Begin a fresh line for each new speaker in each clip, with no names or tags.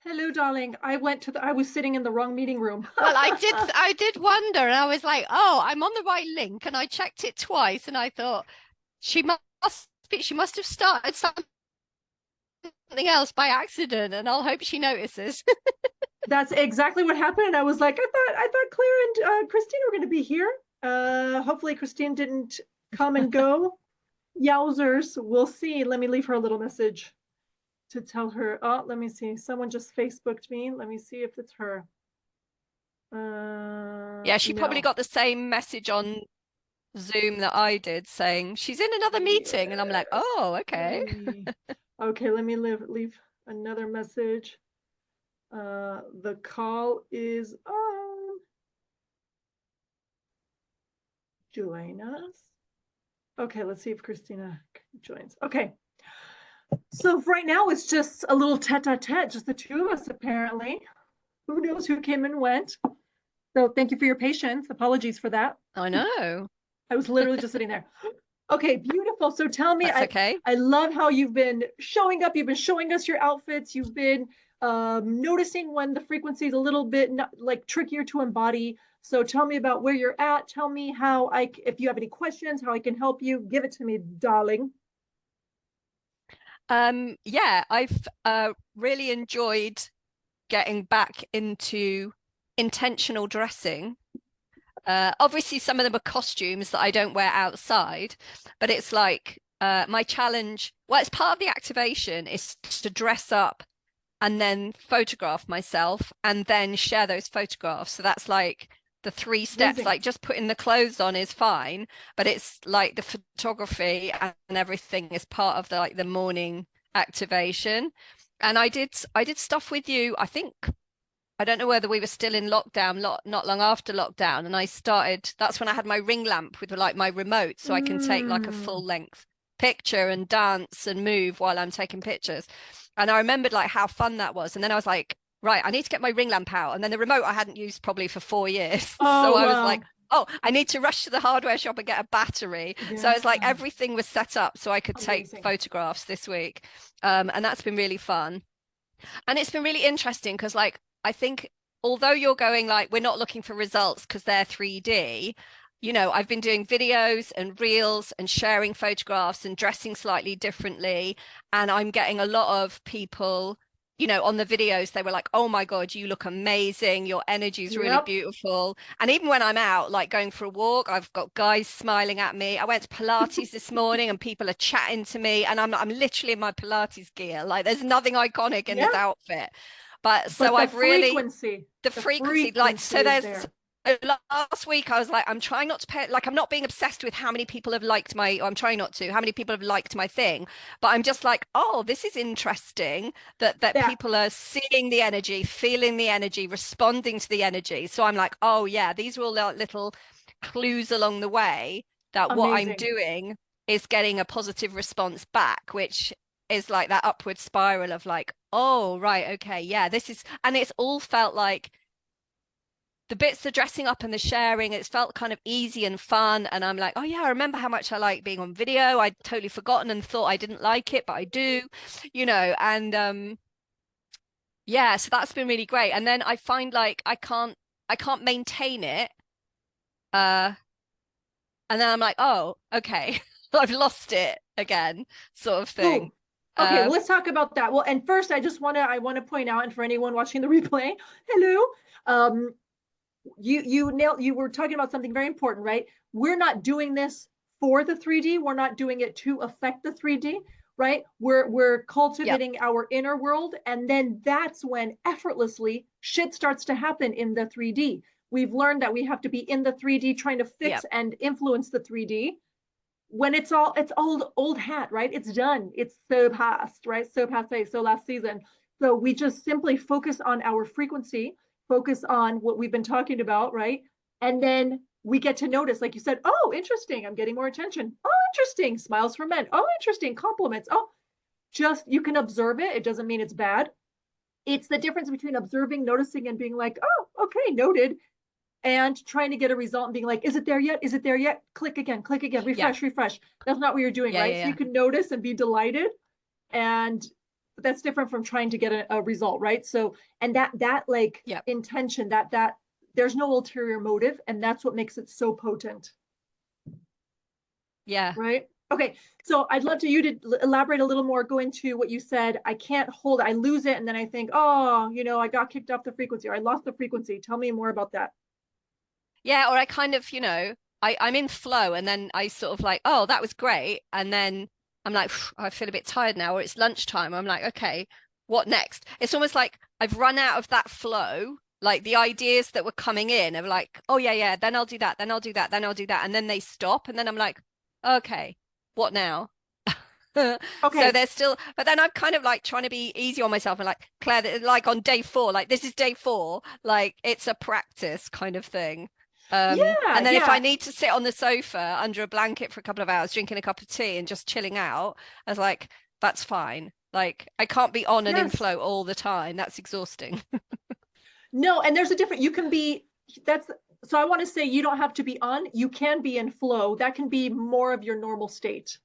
Hello, darling. I was sitting in the wrong meeting room.
Well, I did wonder, and I was like, oh, I'm on the right link, and I checked it twice, and I thought she must have started something else by accident, and I'll hope she notices.
That's exactly what happened. And I was like, I thought Claire and Christine were going to be here. Hopefully Christine didn't come and go. Yowzers. We'll see. Let me leave her a little message to tell her. Oh, let me see. Someone just Facebooked me. Let me see if it's her.
Yeah, she probably
No.
got the same message on Zoom that I did saying she's in another meeting, and I'm like,
Yes.
oh,
Let
okay.
me. Okay, let me leave another message. The call is on. Join us. Okay, let's see if Christina joins. Okay, so right now it's just a little tete-a-tete, just the two of us apparently. Who knows who came and went? So thank you for your patience. Apologies for that.
I know.
I was literally just sitting there. Okay, beautiful. So tell me,
That's
I
okay.
I love how you've been showing up. You've been showing us your outfits. You've been noticing when the frequency is a little bit not, like trickier to embody. So tell me about where you're at. Tell me how if you have any questions, how I can help you. Give it to me, darling.
Yeah, I've really enjoyed getting back into intentional dressing. Obviously, some of them are costumes that I don't wear outside, but it's like my challenge. Well, it's part of the activation is to dress up and then photograph myself and then share those photographs. So that's like the three steps.
Amazing.
Like just putting the clothes on is fine, but it's like the photography and everything is part of the morning activation. And I did stuff with you. I don't know whether we were still in lockdown, not long after lockdown, and I started. That's when I had my ring lamp with like my remote, so I can take like a
Mm.
full length picture and dance and move while I'm taking pictures. And I remembered like how fun that was. And then I was like, right, I need to get my ring lamp out. And then the remote I hadn't used probably for 4 years, so
Oh,
I was like,
wow.
oh, I need to rush to the hardware shop and get a battery. So it's like
Yeah.
everything was set up so I could take
Amazing.
photographs this week, and that's been really fun. And it's been really interesting because, like, I think although you're going like, we're not looking for results because they're 3D, I've been doing videos and reels and sharing photographs and dressing slightly differently. And I'm getting a lot of people, on the videos, they were like, oh my God, you look amazing. Your energy is really
Yep.
beautiful. And even when I'm out, like going for a walk, I've got guys smiling at me. I went to Pilates this morning and people are chatting to me, and I'm literally in my Pilates gear. Like there's nothing iconic in this
Yeah.
outfit. But so
But
I've really the
the
frequency, like
frequency
so
is
there's
there.
last week I was like, I'm trying not to pay, like I'm not being obsessed with how many people have liked my, or I'm trying not to, how many people have liked my thing, but I'm just like, oh, this is interesting that
That
people are seeing the energy, feeling the energy, responding to the energy. So I'm like, oh yeah, these are all little clues along the way that what I'm
amazing.
doing is getting a positive response back, which is like that upward spiral of like, oh, right, okay, yeah, this is, and it's all felt like the bits, the dressing up and the sharing, it's felt kind of easy and fun. And I'm like, oh yeah, I remember how much I like being on video. I'd totally forgotten and thought I didn't like it, but I do, and yeah, so that's been really great. And then I find like I can't maintain it. Uh, and then I'm like, oh, okay, I've lost it again, sort of thing.
Ooh. Okay, well,
Uh,
let's talk about that. Well, and first, I want to point out, and for anyone watching the replay, hello. Um, you were talking about something very important, right? We're not doing this for the 3D. We're not doing it to affect the 3D, right? We're
yep,
cultivating our inner world, and then that's when effortlessly shit starts to happen in the 3D. We've learned that we have to be in the 3D trying to fix
yep,
and influence the 3D when it's old hat, right? It's done. It's so past, right? So passe, so last season. So we just simply focus on our frequency, focus on what we've been talking about, right? And then we get to notice, like you said, oh, interesting, I'm getting more attention. Oh, interesting, smiles from men. Oh, interesting, compliments. Oh, just you can observe it. It doesn't mean it's bad. It's the difference between observing, noticing, and being like, oh, okay, noted, and trying to get a result and being like, is it there yet? Is it there yet? Click again,
yeah,
refresh. That's not what you're doing,
yeah,
right?
yeah,
So you
yeah.
can notice and be delighted and that's different from trying to get a result, right? So, and that like
Yeah.
intention, that there's no ulterior motive, and that's what makes it so potent,
Yeah.
right? Okay, so I'd love you to elaborate a little more, go into what you said. I can't hold it, I lose it, and then I think, oh, I got kicked off the frequency, or I lost the frequency. Tell me more about that.
Yeah. Or I kind of, I'm in flow and then I sort of like, oh, that was great. And then I'm like, I feel a bit tired now, or it's lunchtime. I'm like, okay, what next? It's almost like I've run out of that flow. Like the ideas that were coming in of like, oh yeah, yeah, then I'll do that, then I'll do that, then I'll do that. And then they stop. And then I'm like, okay, what now? So
Okay.
there's still, but then I'm kind of like trying to be easy on myself and like, Claire, like on day 4, like this is day 4, like it's a practice kind of thing.
Yeah,
And then if I
yeah.
need to sit on the sofa under a blanket for a couple of hours, drinking a cup of tea and just chilling out, I was like, that's fine. Like I can't be on and in
Yes.
flow all the time. That's exhausting.
No, and there's a different, you can be, that's, so I want to say you don't have to be on, you can be in flow. That can be more of your normal state,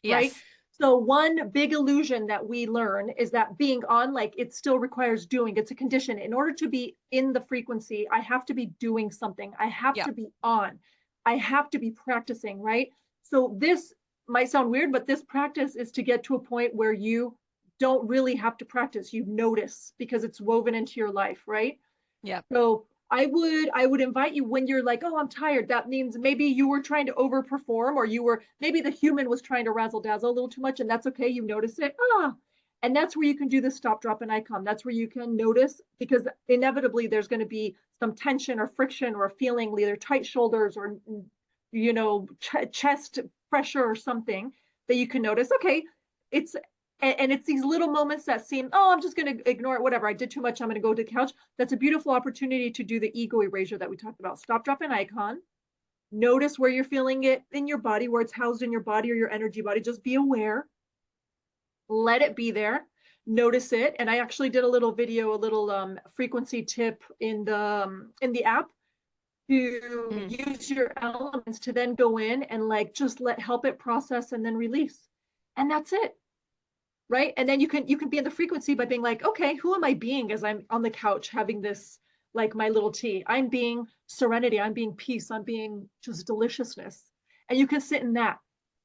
right?
Yes.
So one big illusion that we learn is that being on, like it still requires doing. It's a condition. In order to be in the frequency, I have to be doing something. I have
Yeah.
to be on. I have to be practicing, right? So this might sound weird, but this practice is to get to a point where you don't really have to practice. You notice because it's woven into your life, right?
Yeah.
So I would invite you when you're like, oh, I'm tired. That means maybe you were trying to overperform, or maybe the human was trying to razzle dazzle a little too much, and that's okay. You notice it. And that's where you can do the stop, drop, and icon. That's where you can notice, because inevitably there's going to be some tension or friction or a feeling, either tight shoulders or chest pressure or something that you can notice. Okay, it's and it's these little moments that seem, oh, I'm just going to ignore it, whatever, I did too much, I'm going to go to the couch. That's a beautiful opportunity to do the ego erasure that we talked about. Stop, drop, and icon. Notice where you're feeling it in your body, where it's housed in your body or your energy body. Just be aware, let it be there, notice it. And I actually did a little video, a little frequency tip in the app, to
Mm.
use your elements to then go in and like just help it process and then release. And that's it, right? And then you can be in the frequency by being like, okay, who am I being as I'm on the couch having this, like my little tea? I'm being serenity, I'm being peace, I'm being just deliciousness. And you can sit in that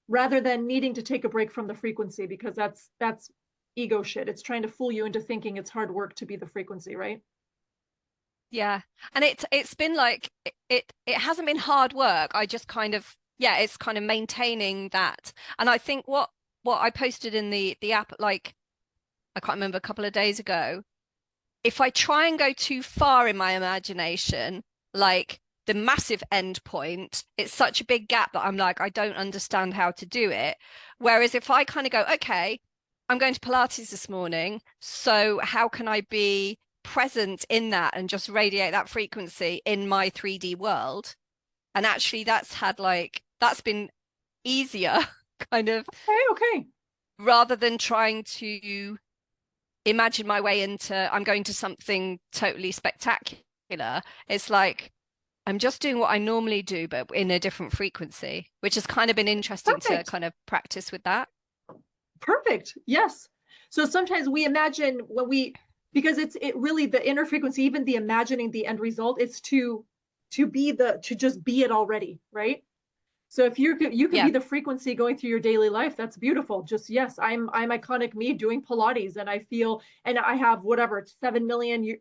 rather than needing to take a break from the frequency, because that's ego shit. It's trying to fool you into thinking it's hard work to be the frequency, right?
Yeah. And it's been like it hasn't been hard work. I just kind of, yeah, it's kind of maintaining that. And I think what I posted in the app, like I can't remember, a couple of days ago, if I try and go too far in my imagination, like the massive end point, it's such a big gap that I'm like, I don't understand how to do it. Whereas if I kind of go, okay, I'm going to Pilates this morning, so how can I be present in that and just radiate that frequency in my 3D world? And actually that's been easier kind of,
Okay, okay.
rather than trying to imagine my way into I'm going to something totally spectacular. It's like I'm just doing what I normally do, but in a different frequency, which has kind of been interesting to
Perfect.
kind of practice with that.
Perfect. Yes. So sometimes we imagine when we, because it really, the inner frequency, even the imagining the end result, is to just be it already, right? So if you could
Yeah.
be the frequency going through your daily life, that's beautiful. Just yes, I'm iconic me doing Pilates, and I feel, and I have whatever, it's 7 million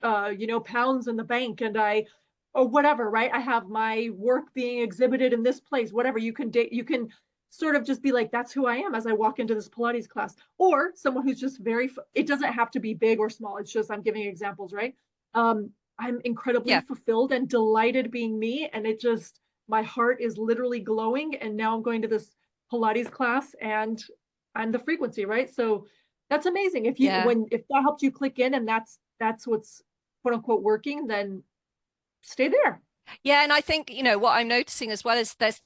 pounds in the bank, and I, or whatever, right? I have my work being exhibited in this place, whatever. You can sort of just be like, that's who I am as I walk into this Pilates class. Or someone who's just it doesn't have to be big or small. It's just, I'm giving examples, right? I'm incredibly
Yeah.
fulfilled and delighted being me, and it just, my heart is literally glowing, and now I'm going to this Pilates class, and I'm the frequency, right? So that's amazing.
Yeah.
If that helped you click in, and that's what's quote unquote working, then stay there.
Yeah. And I think, what I'm noticing as well is there's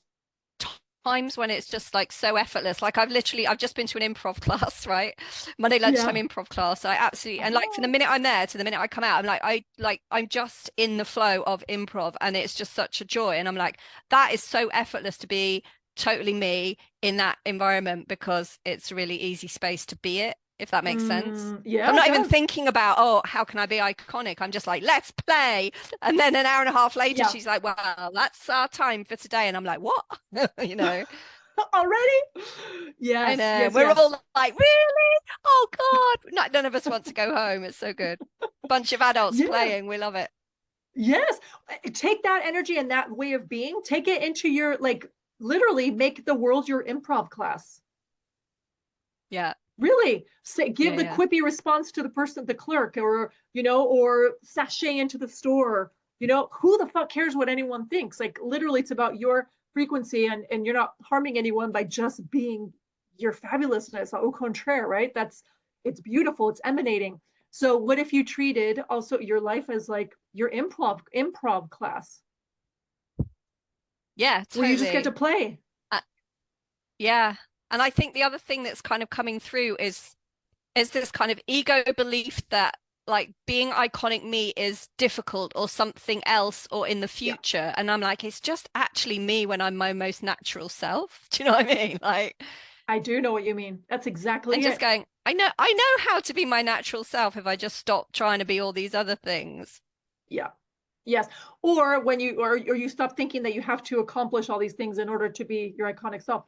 times when it's just like so effortless. Like I've just been to an improv class, right? Monday lunchtime
Yeah.
improv class. I absolutely, and like from the
Oh,
minute I'm there to the minute I come out, I'm just in the flow of improv, and it's just such a joy. And I'm like, that is so effortless to be totally me in that environment, because it's a really easy space to be it. if that makes sense.
Yeah,
I'm
it
not even
does.
thinking about, oh, how can I be iconic? I'm just like, let's play. And then an hour and a half later,
Yeah.
she's like, well, that's our time for today. And I'm like, what? You know,
Already?
I
Yes,
know.
yes,
We're
yes.
all like, really? Oh God. None of us want to go home. It's so good. Bunch of adults
Yeah.
playing. We love it.
Yes. Take that energy and that way of being, take it into your, like, literally make the world your improv class.
Yeah.
Really say, give
Yeah.
the
Yeah.
quippy response to the person, the clerk, or, or sashay into the store. Who the fuck cares what anyone thinks? Like, literally, it's about your frequency, and you're not harming anyone by just being your fabulousness. Au contraire, right? It's beautiful. It's emanating. So what if you treated also your life as like your improv class
Yeah,
where you just get to
totally.
play?
Uh, yeah. And I think the other thing that's kind of coming through is this kind of ego belief that like being iconic me is difficult or something else or in the
Yeah,
future. And I'm like, it's just actually me when I'm my most natural self. Do you know what I mean? Like,
I do know what you mean. That's
and
exactly
just
it.
going, I know how to be my natural self if I just stop trying to be all these other things.
Yeah. Yes. Or when or you stop thinking that you have to accomplish all these things in order to be your iconic self.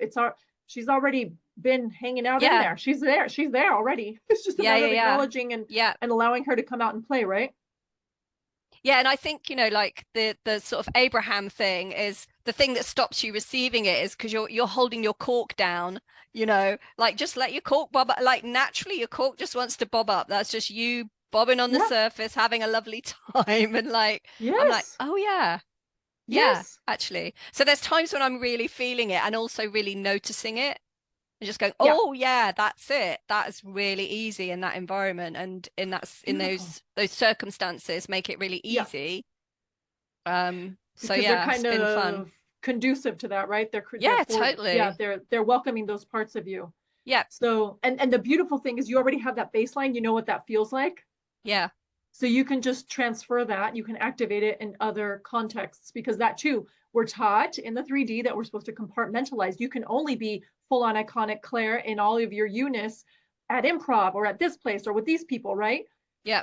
She's already been hanging out in
Yeah.
there. She's there. She's there already. It's just a
Yeah,
matter
yeah,
of
yeah.
acknowledging and
Yeah.
allowing her to come out and play, right?
Yeah, and I think, like the sort of Abraham thing is the thing that stops you receiving it is because you're holding your cork down, like just let your cork bob up. Like naturally your cork just wants to bob up. That's just you bobbing on the
Yeah.
surface, having a lovely time. And like I'm like,
Yes.
oh yeah, yeah,
Yes.
actually. So there's times when I'm really feeling it and also really noticing it and just going,
Yeah.
oh yeah, that's it. That is really easy in that environment and in
Beautiful.
those circumstances make it really
Yeah.
easy. So
Because they're
yeah, it's
kind
been fun.
of conducive to that, right? They're
Yeah,
for, yeah,
totally.
they're welcoming those parts of you.
Yeah,
So, and the beautiful thing is you already have that baseline, you know what that feels like.
yeah,
So you can just transfer that, you can activate it in other contexts, because that too, we're taught in the 3D that we're supposed to compartmentalize. You can only be full on iconic Claire in all of your Eunice at improv or at this place or with these people, right?
yeah,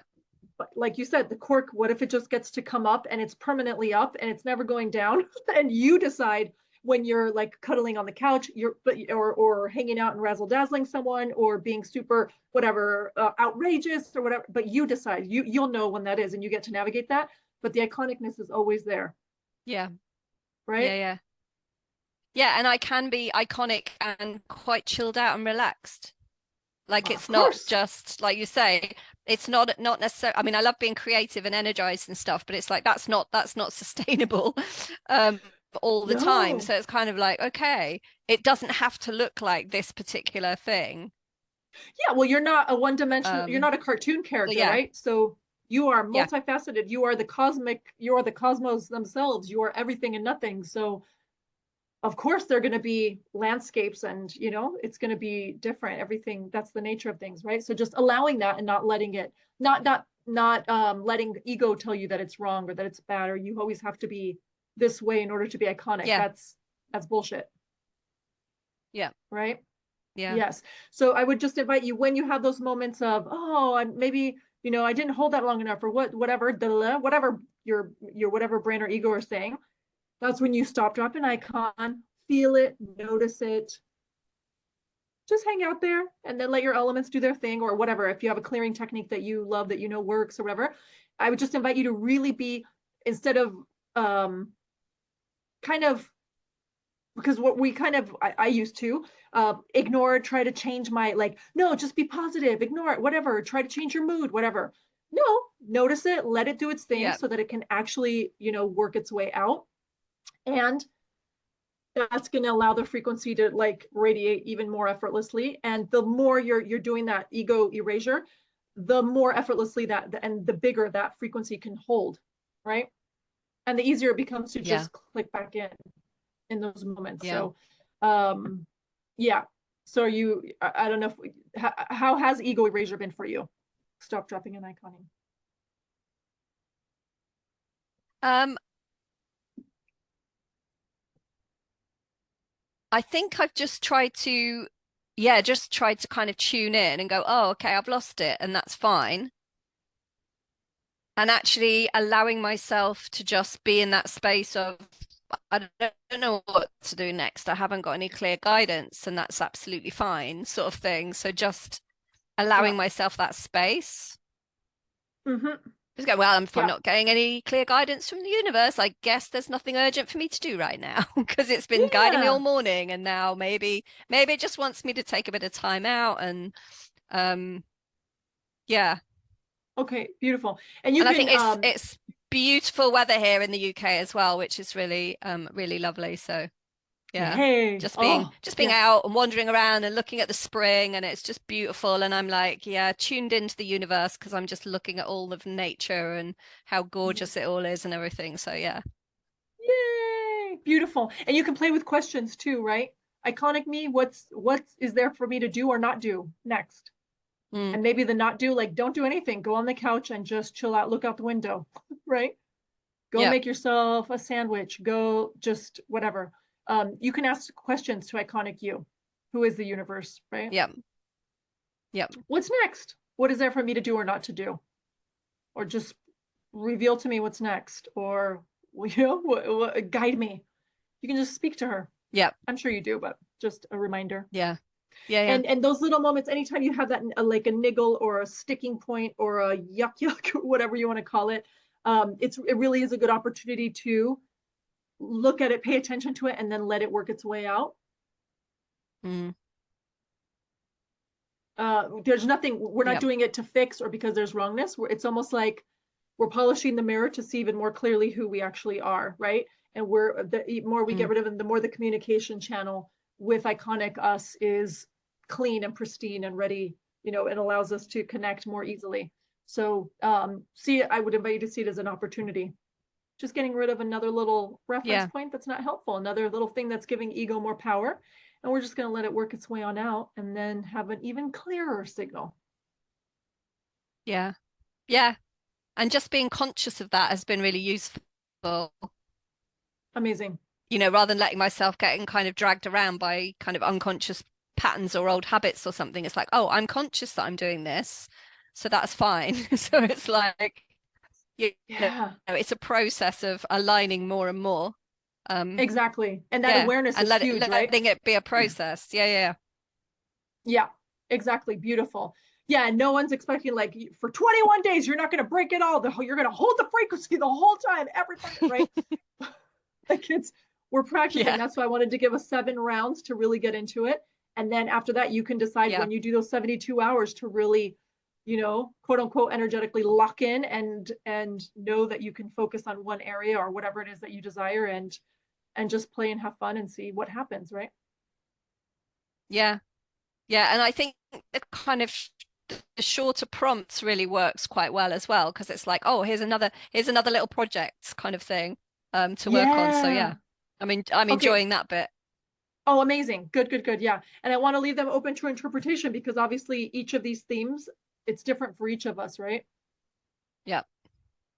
But like you said, the cork, what if it just gets to come up and it's permanently up and it's never going down? And you decide when you're like cuddling on the couch, or hanging out and razzle dazzling someone or being super whatever outrageous or whatever. But you decide. You'll know when that is, and you get to navigate that. But the iconicness is always there,
yeah, yeah,
right?
yeah. Yeah, and I can be iconic and quite chilled out and relaxed. Like
Of
it's not
course.
just like you say, it's not necessarily. I mean, I love being creative and energized and stuff, but it's like that's not sustainable um all the time.
No.
So it's kind of like, okay, it doesn't have to look like this particular thing.
Yeah, well, you're not a one dimensional, you're
Um,
not a cartoon
so
character,
yeah,
right? So you are
yeah,
multifaceted. You are the cosmos themselves. You are everything and nothing. So of course they're going to be landscapes, and it's going to be different. Everything, that's the nature of things, right? So just allowing that and not letting it, not letting ego tell you that it's wrong or that it's bad or you always have to be this way in order to be iconic.
yeah,
That's bullshit,
yeah,
right?
yeah.
Yes. So I would just invite you, when you have those moments of, oh, I maybe, I didn't hold that long enough, or whatever, whatever your whatever brain or ego are saying. That's when you stop, drop an icon, feel it, notice it, just hang out there, and then let your elements do their thing, or whatever. If you have a clearing technique that you love, that works, or whatever, I would just invite you to really be, instead of um kind of, because what we kind of, I used to ignore, try to change my, like, no, just be positive, ignore it, whatever, try to change your mood, whatever. No, notice it, let it do its thing
Yeah.
so that it can actually, work its way out. And that's going to allow the frequency to like radiate even more effortlessly. And the more you're doing that ego erasure, the more effortlessly that, and the bigger that frequency can hold, right? And the easier it becomes to
Yeah.
just click back in those moments.
Yeah.
So yeah. So I don't know if how has ego erasure been for you? Stop, dropping, and iconing.
Um, I think I've just tried to yeah, just tried to kind of tune in and go, oh, okay, I've lost it, and that's fine. And actually allowing myself to just be in that space of, I don't know what to do next. I haven't got any clear guidance, and that's absolutely fine, sort of thing. So just
Yeah.
allowing myself that space.
Mm-hmm.
Just go, well, if I'm
Yeah.
not getting any clear guidance from the universe, I guess there's nothing urgent for me to do right now because it's been guiding me all
Yeah.
morning, and now maybe it just wants me to take a bit of time out and um yeah.
Okay, beautiful. And you
And I
can
think it's beautiful weather here in the UK as well, which is really really lovely. So yeah,
yay. Oh,
just being
yeah.
out and wandering around and looking at the spring, and it's just beautiful. And I'm like, yeah, tuned into the universe because I'm just looking at all of nature and how
Mhm.
gorgeous it all is and everything. So yeah.
Yay. Beautiful. And you can play with questions too, right? Iconic me, what is there for me to do or not do next?
Mm,
And maybe the not do, like don't do anything. Go on the couch and just chill out, look out the window, right? Go
yeah,
make yourself a sandwich. Go just whatever. You can ask questions to iconic you, who is the universe, right?
yeah, yeah,
What's next? What is there for me to do or not to do? Or just reveal to me what's next, or guide me. You can just speak to her.
yeah,
I'm sure you do, but just a reminder.
yeah, yeah, yeah,
And those little moments, anytime you have that like a niggle or a sticking point or a yuck yuck, whatever you want to call it, it really is a good opportunity to look at it, pay attention to it, and then let it work its way out.
mm,
There's nothing, we're not
yeah,
doing it to fix or because there's wrongness. It's almost like we're polishing the mirror to see even more clearly who we actually are, right? And we're the more we get
mm,
rid of it, the more the communication channel with iconic us is clean and pristine and ready, it allows us to connect more easily. So I would invite you to see it as an opportunity. Just getting rid of another little reference
yeah,
point that's not helpful, another little thing that's giving ego more power. And we're just going to let it work its way on out and then have an even clearer signal.
yeah, yeah. And just being conscious of that has been really useful.
Amazing.
Rather than letting myself getting kind of dragged around by kind of unconscious patterns or old habits or something. It's like, oh, I'm conscious that I'm doing this, so that's fine. So it's like, you know,
Yeah,
it's a process of aligning more and more.
exactly. And that
Yeah,
awareness
and
is huge, right?
letting it be a process. Yeah, yeah,
Yeah, exactly. Beautiful. Yeah, no one's expecting like for 21 days you're not going to break it all. You're going to hold the frequency the whole time, every time, right? Like we're practicing.
yeah,
That's why I wanted to give us 7 rounds to really get into it. And then after that, you can decide
yeah,
when you do those 72 hours to really, quote unquote, energetically lock in and know that you can focus on one area or whatever it is that you desire and just play and have fun and see what happens, right?
yeah, yeah. And I think the kind of the shorter prompts really works quite well as well because it's like, oh, here's another little project kind of thing to work on. So yeah,
Yeah.
I mean, I'm
Okay.
enjoying that bit.
Oh, amazing. Good, good, good. Yeah. And I want to leave them open to interpretation because obviously each of these themes, it's different for each of us, right?
Yeah.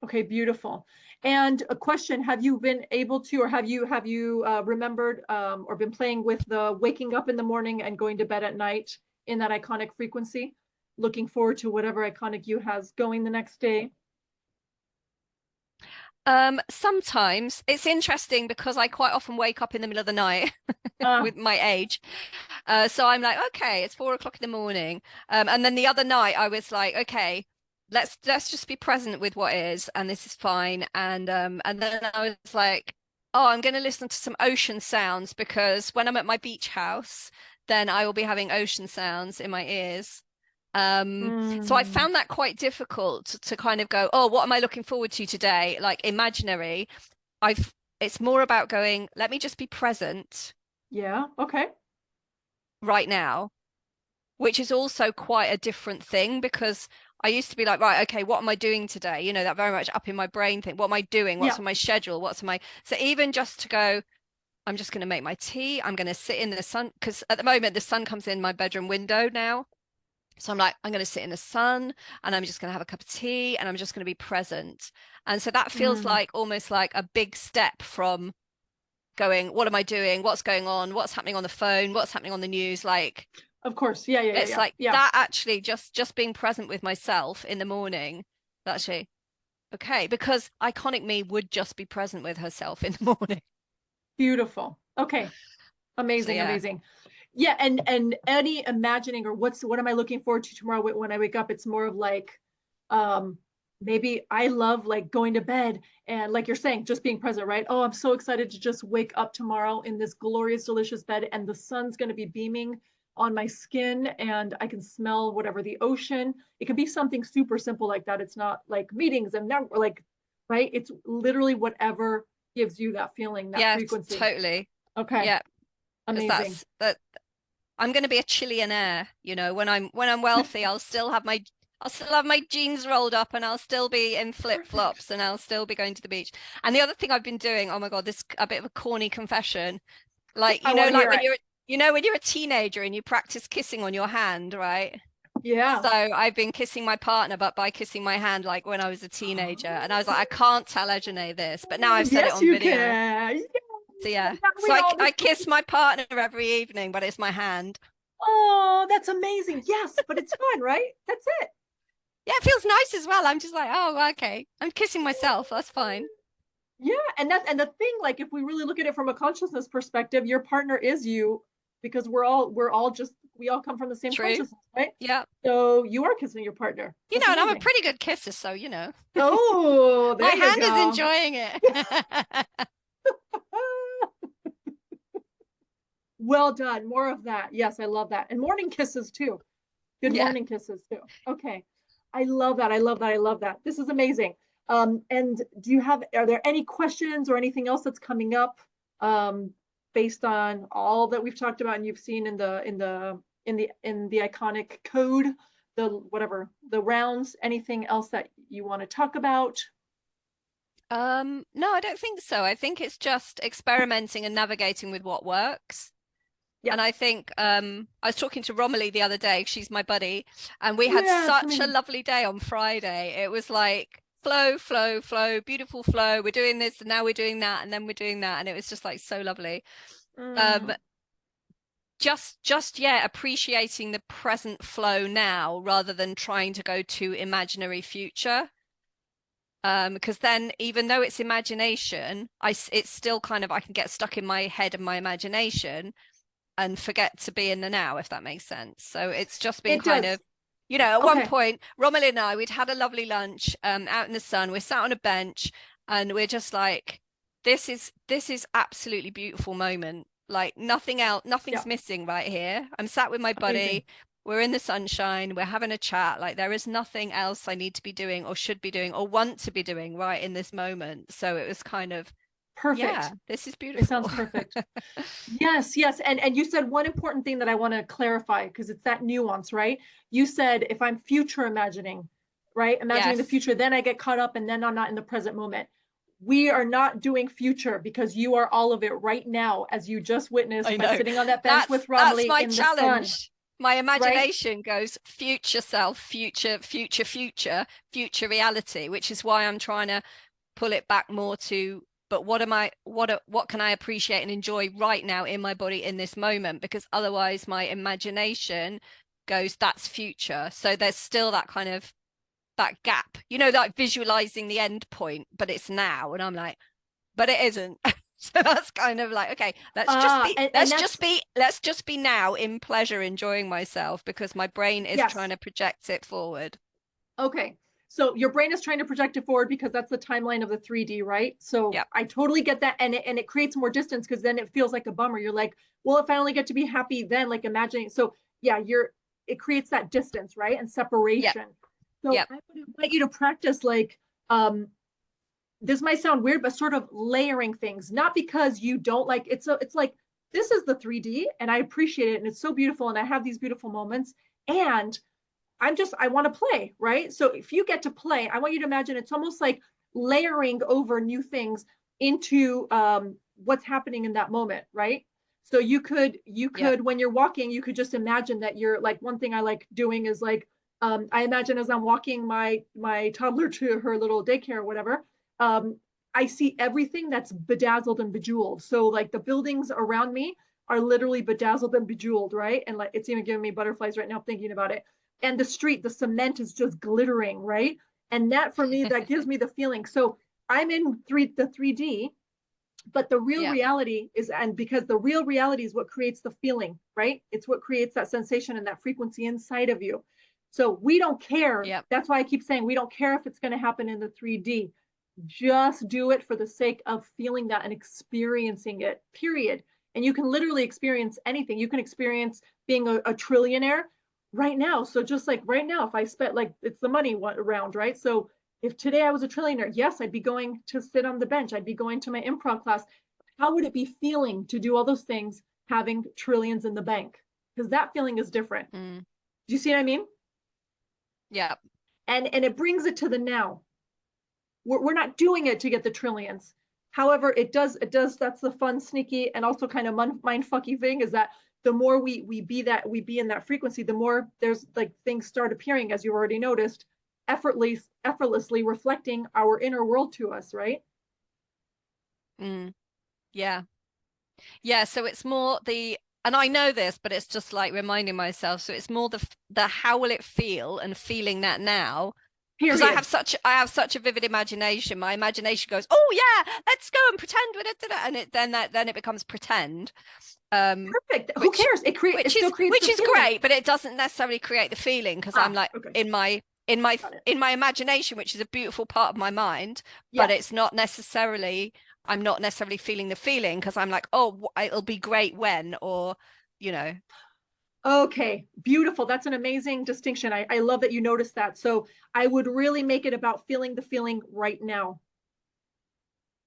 Okay, beautiful. And a question, have you been able to, or have you remembered or been playing with the waking up in the morning and going to bed at night in that iconic frequency? Looking forward to whatever iconic you has going the next day.
Sometimes it's interesting because I quite often wake up in the middle of the night
Ah,
with my age. So I'm like, okay, it's 4 o'clock in the morning. And then the other night I was like, okay, let's just be present with what is, and this is fine. And then I was like, oh, I'm going to listen to some ocean sounds because when I'm at my beach house, then I will be having ocean sounds in my ears. So I
mm,
found that quite difficult to kind of go, oh, what am I looking forward to today? Like imaginary. It's more about going, let me just be present
yeah, okay.
right now, which is also quite a different thing because I used to be like, right, okay, what am I doing today? That very much up in my brain thing. What am I doing?
Yeah.
What's on my schedule? So even just to go, I'm just going to make my tea. I'm going to sit in the sun because at the moment the sun comes in my bedroom window now. So I'm like, I'm going to sit in the sun and I'm just going to have a cup of tea and I'm just going to be present. And so that feels
Mm,
like almost like a big step from going, what am I doing? What's going on? What's happening on the phone? What's happening on the news? Like,
Of course. Yeah, yeah, yeah,
It's
yeah.
like
Yeah.
that actually just being present with myself in the morning. That's actually okay, because iconic me would just be present with herself in the morning.
Beautiful. Okay.
So
Amazing,
yeah.
amazing. Yeah, and any imagining or what am I looking forward to tomorrow when I wake up? It's more of like um maybe I love like going to bed and like you're saying, just being present, right? Oh, I'm so excited to just wake up tomorrow in this glorious, delicious bed and the sun's going to be beaming on my skin and I can smell whatever the ocean. It can be something super simple like that. It's not like meetings and now like, right? It's literally whatever gives you that feeling, that
Yeah,
frequency.
totally.
Okay,
Yeah, because
amazing.
that's that I'm going to be a chillionaire, you know, when I'm wealthy, I'll still have my jeans rolled up and I'll still be in
Perfect.
flip-flops and I'll still be going to the beach. And the other thing I've been doing, oh my God, this a bit of a corny confession. Like,
I want to
like
hear
when
it.
when you're a teenager and you practice kissing on your hand, right?
Yeah.
So I've been kissing my partner, but by kissing my hand, like when I was a teenager. And I was like, I can't tell Ejane this, but now I've said it
Yes,
on
you
video.
can. Yeah,
So yeah.
now we
So
know this.
I kiss my partner every evening, but it's my hand.
Oh, that's amazing. Yes, but it's fun, right? That's it.
Yeah, it feels nice as well. I'm just like, oh, okay. I'm kissing myself. That's fine.
Yeah, and the thing, like if we really look at it from a consciousness perspective, your partner is you because we all come from the same
True.
consciousness, right?
Yeah.
So you are kissing your partner.
You
That's
know, and I'm a
amazing.
pretty good kisser, so you know.
Oh,
My
there you
hand is
go.
enjoying it.
Well done. More of that. Yes, I love that. And morning kisses too. Good
Yeah.
morning kisses too. Okay. I love that. I love that. I love that. This is amazing. And are there any questions or anything else that's coming up um, based on all that we've talked about and you've seen in the iconic code, the whatever, the rounds, anything else that you want to talk about?
No, I don't think so. I think it's just experimenting and navigating with what works.
Yeah.
And I think I was talking to Romilly the other day, she's my buddy, and we had
Yeah,
such a
amazing.
lovely day on Friday. It was like flow, flow, flow, beautiful flow. We're doing this and now we're doing that and then we're doing that. And it was just like so lovely. Um,
Mm,
just yeah, appreciating the present flow now rather than trying to go to imaginary future. Because then even though it's imagination, it's still kind of I can get stuck in my head and my imagination and forget to be in the now, if that makes sense. So it's just been
it
kind
does.
of, you know, at one
Okay.
point, Romilly and I, we'd had a lovely lunch out in the sun. We're sat on a bench and we're just like, this is absolutely beautiful moment. Like nothing else,
Yeah.
nothing's missing right here. I'm sat with my
Amazing.
buddy. We're in the sunshine. We're having a chat. Like there is nothing else I need to be doing or should be doing or want to be doing right in this moment. So it was kind of, yeah,
Perfect.
this is
It sounds
beautiful.
perfect. Yes, yes. And you said one important thing that I want to clarify because it's that nuance, right? You said if I'm future imagining, right? Imagining the
Yes.
future, then I get caught up and then I'm not in the present moment. We are not doing future because you are all of it right now, as you just witnessed
I
by
know.
sitting on that bench with
That's
Romilly
my
in the sun,
challenge. My
right?
imagination goes future self, future reality, which is why I'm trying to pull it back more to but what can I appreciate and enjoy right now in my body in this moment? Because otherwise my imagination goes that's future. So there's still that kind of that gap, you know, like visualizing the end point, but it's now. And I'm like, but it isn't. So that's kind of like, okay,
And that's
let's just be now in pleasure, enjoying myself because my brain is trying
yes.
to project it forward.
Okay. So your brain is trying to project it forward because that's the timeline of the 3D, right? So
Yeah.
I totally get that. And it creates more distance because then it feels like a bummer. You're like, well, if I only get to be happy then, like imagining. So yeah, it creates that distance, right? And
Yep.
separation. So
Yep.
I would invite you to practice like this might sound weird, but sort of layering things, not because you don't like it's like this is the 3D and I appreciate it and it's so beautiful and I have these beautiful moments. And I want to play, right? So if you get to play, I want you to imagine it's almost like layering over new things into what's happening in that moment, right? So you
Yep.
could when you're walking, you could just imagine that you're like one thing I like doing is like I imagine as I'm walking my toddler to her little daycare or whatever, um, I see everything that's bedazzled and bejeweled. So like the buildings around me, are literally bedazzled and bejeweled, right? And like it's even giving me butterflies right now thinking about it. And the street, the cement is just glittering, right? And that for me, that gives me the feeling. So I'm in the 3D, but the real
Yeah.
reality is, and because the real reality is what creates the feeling, right? It's what creates that sensation and that frequency inside of you. So we don't care.
Yeah.
That's why I keep saying we don't care if it's going to happen in the 3D. Just do it for the sake of feeling that and experiencing it, period. And you can literally experience anything. You can experience being a trillionaire right now. So just like right now, if I spent like it's the money round, right? So if today I was a trillionaire, yes, I'd be going to sit on the bench. I'd be going to my improv class. How would it be feeling to do all those things, having trillions in the bank? Because that feeling is different.
Mm.
Do you see what I mean?
Yeah.
And it brings it to the now. We're not doing it to get the trillions. However, it does, that's the fun, sneaky, and also kind of mind fucky thing is that the more we be in that frequency, the more there's like things start appearing, as you already noticed, effortlessly reflecting our inner world to us, right?
Mm. Yeah. Yeah. So it's more and I know this, but it's just like reminding myself. So it's more the how will it feel and feeling that now. Because
Period.
I have such a vivid imagination. My imagination goes, oh yeah, let's go and pretend with it, and then it becomes pretend.
Perfect. Who cares? It still creates
which
the
is
feeling.
great, but it doesn't necessarily create the feeling because I'm like
okay.
in my imagination, which is a beautiful part of my mind, but
Yes.
it's not necessarily I'm not necessarily feeling the feeling because I'm like, oh, it'll be great when, or you know.
Okay, beautiful. That's an amazing distinction. I love that you noticed that. So I would really make it about feeling the feeling right now.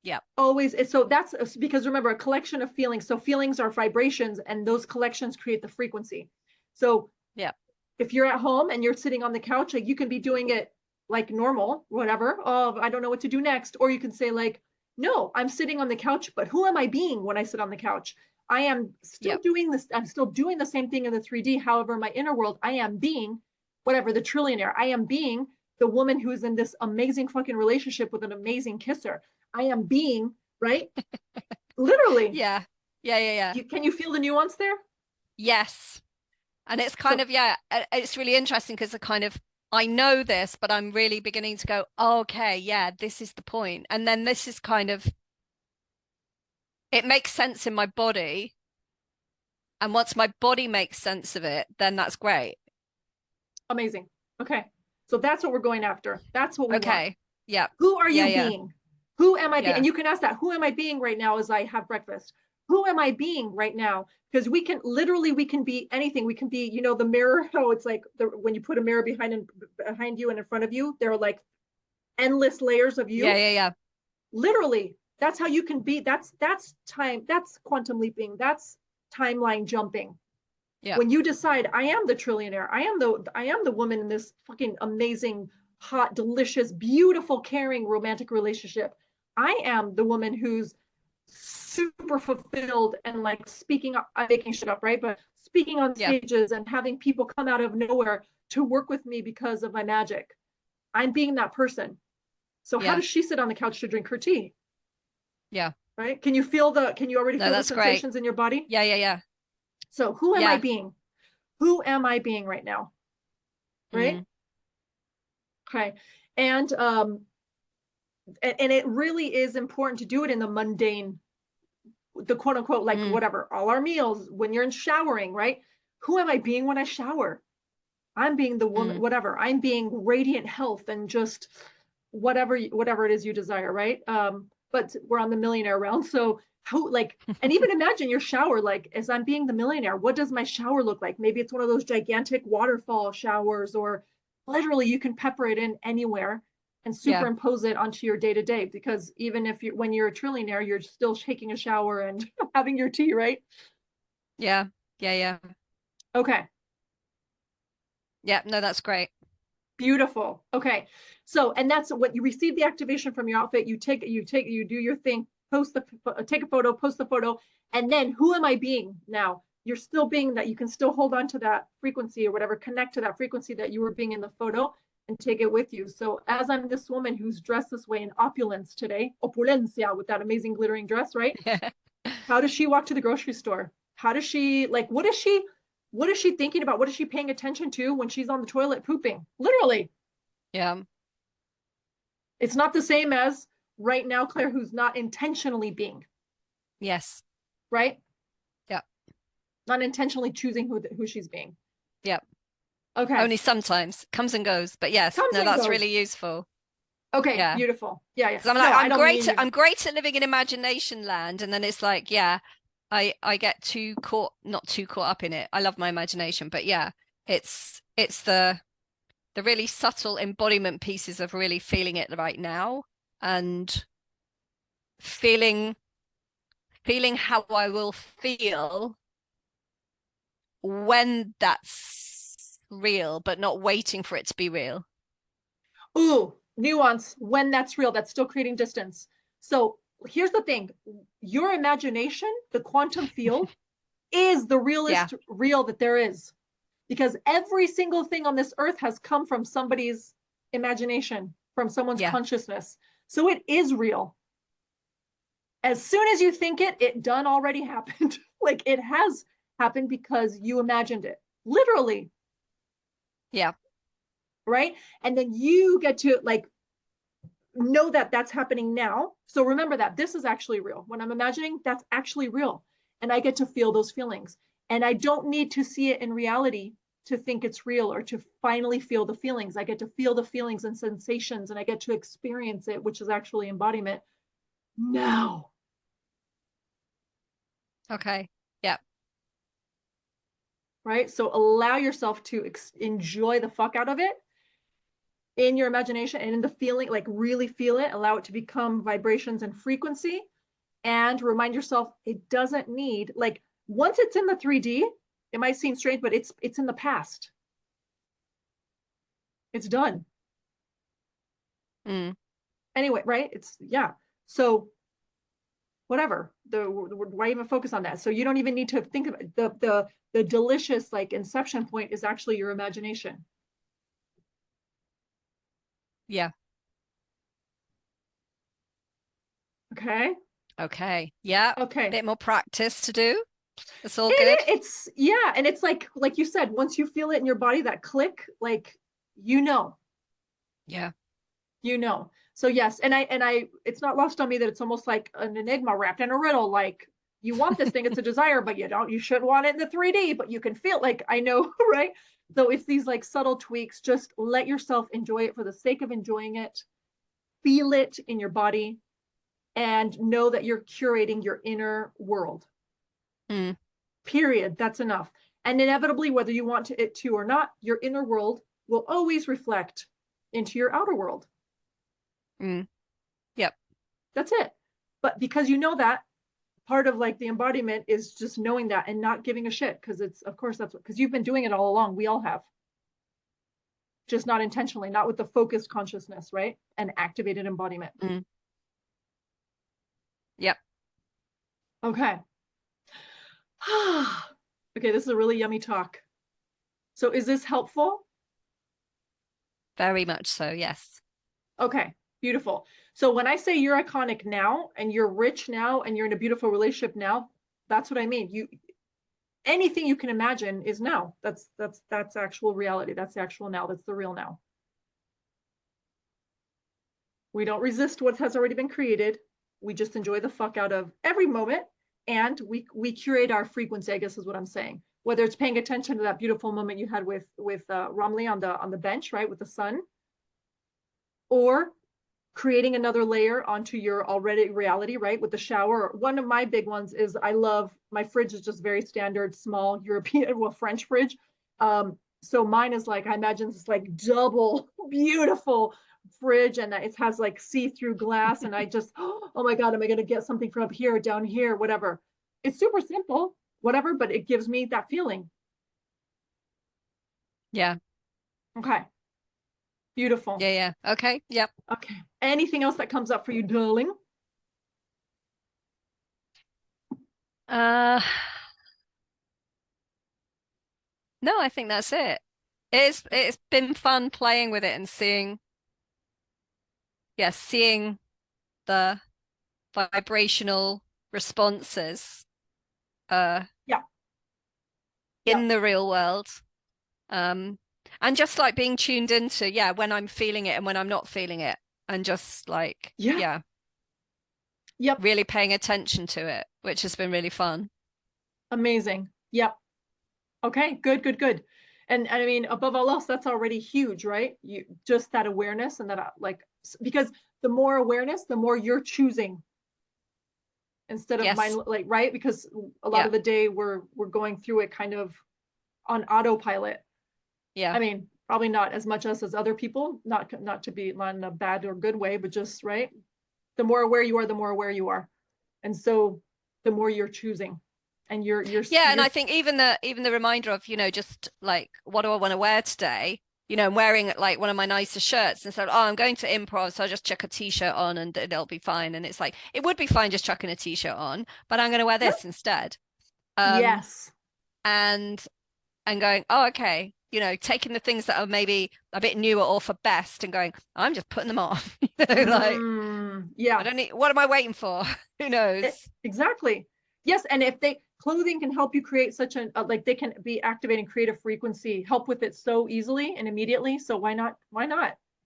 Yeah.
Always. So that's because remember, a collection of feelings. So feelings are vibrations, and those collections create the frequency. So
Yeah.
if you're at home and you're sitting on the couch, like you can be doing it like normal, whatever. Oh, I don't know what to do next. Or you can say, like, no, I'm sitting on the couch, but who am I being when I sit on the couch? I am still
Yeah.
doing this. I'm still doing the same thing in the 3D. However, my inner world, I am being whatever, the trillionaire. I am being the woman who's in this amazing fucking relationship with an amazing kisser. I am being, right? Literally.
Yeah. Yeah. Yeah. Yeah.
Can you feel the nuance there?
Yes. And it's kind
So,
of, yeah, it's really interesting because I know this, but I'm really beginning to go, oh, okay, yeah, this is the point. And then this is kind of, it makes sense in my body. And once my body makes sense of it, then that's great.
amazing. Okay. So that's what we're going after. That's what we want.
Okay. Yeah.
Who are
Yeah.
you
Yeah.
being? Who am I being?
Yeah.
And you can ask that. Who am I being right now as I have breakfast? Who am I being right now? Because we can be anything. We can be, the mirror. How it's like when you put a mirror behind you and in front of you, there are like endless layers of
Yeah.
you.
Yeah. Yeah.
Literally, that's how you can be. That's time. That's quantum leaping. That's timeline jumping.
Yeah.
When you decide I am the trillionaire, I am the woman in this fucking amazing, hot, delicious, beautiful, caring romantic relationship. I am the woman who's super fulfilled and like speaking up. I'm making shit up, right? But speaking on
Yeah.
stages and having people come out of nowhere to work with me because of my magic. I'm being that person. So how
Yeah.
does she sit on the couch to drink her tea?
Yeah.
Right? Can you already
No,
feel the
that's great.
sensations in your body?
Yeah. Yeah. Yeah.
So who am I
Yeah.
being? Who am I being right now? Right?
Mm.
Okay. And it really is important to do it in the mundane, the quote unquote, like
Mm.
whatever, all our meals, when you're in showering, right? Who am I being when I shower? I'm being the woman,
Mm.
whatever. I'm being radiant health and just whatever it is you desire, right? But we're on the millionaire realm. So how and even imagine your shower, like as I'm being the millionaire, what does my shower look like? Maybe it's one of those gigantic waterfall showers, or literally you can pepper it in anywhere and
Yeah.
superimpose it onto your day to day. Because even if when you're a trillionaire, you're still taking a shower and having your tea, right?
Yeah. Yeah. Yeah.
Okay.
Yeah. No, that's great.
Beautiful. Okay. So, and that's what you receive the activation from your outfit. You do your thing, take a photo, post the photo. And then who am I being now? You're still being that. You can still hold on to that frequency or whatever, connect to that frequency that you were being in the photo and take it with you. So as I'm this woman who's dressed this way in opulence today, opulencia, with that amazing glittering dress, right? How does she walk to the grocery store? How does she, like, what is she thinking about? What is she paying attention to when she's on the toilet pooping? Literally.
Yeah.
It's not the same as right now, Claire, who's not intentionally being,
Yes.
right?
Yeah.
Not intentionally choosing who she's being.
Yeah.
Okay.
Only sometimes comes and goes, but yes,
Comes
no,
and
that's
goes.
really useful.
Okay,
Yeah.
beautiful. Yeah, yeah.
Because I'm
No,
like,
I know me and you.
I'm great at living in imagination land. And then it's like, yeah, I get not too caught up in it. I love my imagination, but yeah, it's the really subtle embodiment pieces of really feeling it right now and feeling how I will feel when that's real, but not waiting for it to be real.
Ooh, nuance. When that's real, that's still creating distance. So here's the thing. Your imagination, the quantum field, is the
Yeah.
realest real that there is. Because every single thing on this earth has come from somebody's imagination, from someone's
Yeah.
consciousness. So it is real. As soon as you think it done already happened. Like it has happened because you imagined it. Literally.
Yeah.
Right? And then you get to like know that that's happening now. So remember that this is actually real. When I'm imagining, that's actually real. And I get to feel those feelings. And I don't need to see it in reality to think it's real or to finally feel the feelings. I get to feel the feelings and sensations and I get to experience it, which is actually embodiment now.
Okay. Yeah.
Right? So allow yourself to enjoy the fuck out of it in your imagination and in the feeling, like really feel it, allow it to become vibrations and frequency, and remind yourself it doesn't need, like, once it's in the 3D, it might seem strange, but it's in the past. It's done.
Mm.
Anyway, right? It's, yeah. So whatever. Why even focus on that? So you don't even need to think of it. The delicious like inception point is actually your imagination.
Yeah.
Okay.
Okay. Yeah.
Okay.
Bit more practice to do. It's all good.
It's yeah, and it's like you said, once you feel it in your body, that click, like you know,
Yeah.
you know. So yes, and I it's not lost on me that it's almost like an enigma wrapped in a riddle. Like you want this thing, it's a desire, but you shouldn't want it in the 3D, but you can feel, like I know, right? So it's these like subtle tweaks. Just let yourself enjoy it for the sake of enjoying it. Feel it in your body and know that you're curating your inner world.
Mm.
Period. That's enough. And inevitably, whether you want it to or not, your inner world will always reflect into your outer world.
Mm. Yep.
That's it. But because you know that, part of like the embodiment is just knowing that and not giving a shit, because it's, of course, that's because you've been doing it all along. We all have, just not intentionally, not with the focused consciousness, right? And activated embodiment.
Mm. Yep.
Okay. Okay, this is a really yummy talk. So is this helpful?
Very much so. Yes.
Okay, beautiful. So when I say you're iconic now and you're rich now and you're in a beautiful relationship now, that's what I mean. You, anything you can imagine is now. That's actual reality. That's the actual now. That's the real now. We don't resist what has already been created. We just enjoy the fuck out of every moment, and we curate our frequency, I guess is what I'm saying. Whether it's paying attention to that beautiful moment you had with Romley on the bench, right, with the sun, or creating another layer onto your already reality, right? With the shower. One of my big ones is I love, my fridge is just very standard, small European, well, French fridge. So mine is like, I imagine it's like double beautiful fridge, and it has like see-through glass. And I just, oh my God, am I going to get something from up here, down here, whatever. It's super simple, whatever, but it gives me that feeling.
Yeah.
Okay. Beautiful.
Yeah. Yeah. Okay. Yep.
Okay. Anything else that comes up for you, darling?
Uh, no, I think that's it. It's been fun playing with it and seeing, yeah, seeing the vibrational responses. Uh,
Yeah. Yep.
in the real world. And just like being tuned into, yeah, when I'm feeling it and when I'm not feeling it. And just like,
Yeah.
yeah,
Yep.
really paying attention to it, which has been really fun.
Amazing. Yep. Okay, good, good, good. And I mean, above all else, that's already huge, right? You just that awareness and that like because the more awareness, the more you're choosing instead of mind,
Yes.
like, right? Because a lot
Yeah.
of the day we're going through it kind of on autopilot.
Yeah.
I mean, probably not as much as other people, not to be in a bad or good way, but just right. The more aware you are, the more aware you are, and so the more you're choosing, and
Yeah, and
you're
I think even the reminder of, just like, what do I want to wear today? I'm wearing like one of my nicest shirts, and so, oh, I'm going to improv, so I'll just chuck a t-shirt on and it'll be fine. And it's like, it would be fine just chucking a t-shirt on, but I'm going to wear
yep.
this instead. Um,
Yes.
and going, oh, okay, taking the things that are maybe a bit newer or for best and going, I'm just putting them on. Like, I
Yeah.
don't need, what am I waiting for? Who knows?
Exactly. Yes, and if they clothing can help you create such like they can be activating creative frequency, help with it so easily and immediately. So why not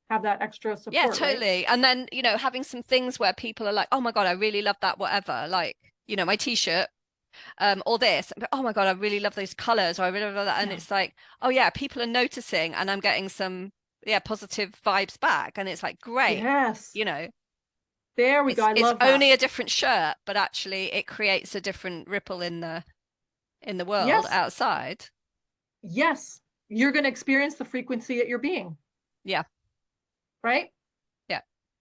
have that extra
Yeah,
support, right?
totally. And then, having some things where people are like, oh my God, I really love that, whatever. Like, my t-shirt, or this. But, oh my God, I really love those colors, or I really love that. And
Yeah.
it's like, oh yeah, people are noticing and I'm getting some, yeah, positive vibes back. And it's like, great,
Yes.
you know,
There we go.
it's
I
it's
love that.
only a different shirt, but actually it creates a different ripple in the world
Yes.
outside.
Yes. You're going to experience the frequency that you're being,
Yeah,
right?
yeah,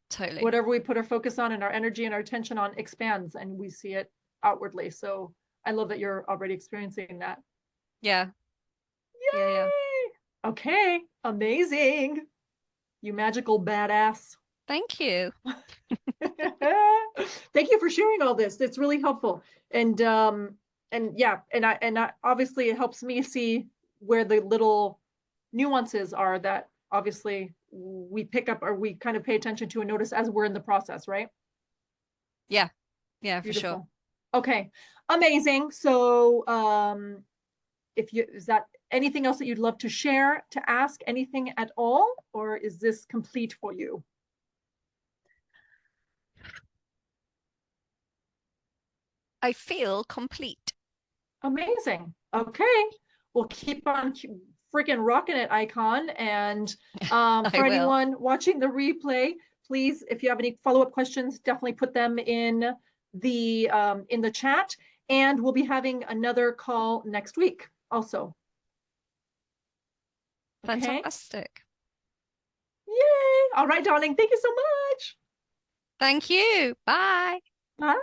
totally.
Whatever we put our focus on and our energy and our attention on expands and we see it outwardly. So I love that you're already experiencing that.
Yeah, yeah, yeah.
Yay! Okay, amazing. You magical badass.
Thank you.
Thank you for sharing all this. It's really helpful. And yeah, and I obviously it helps me see where the little nuances are that obviously we pick up or we kind of pay attention to and notice as we're in the process, right?
Yeah, yeah, for sure.
Beautiful. Okay, amazing. So if you is that anything else that you'd love to share, to ask anything at all, or is this complete for you?
I feel complete.
Amazing. Okay. We'll keep on freaking rocking it, Icon. And
I
for
will.
anyone watching the replay, please, if you have any follow-up questions, definitely put them in the chat. And we'll be having another call next week also. Okay.
Fantastic.
Yay. All right, darling. Thank you so much.
Thank you. Bye.
Bye.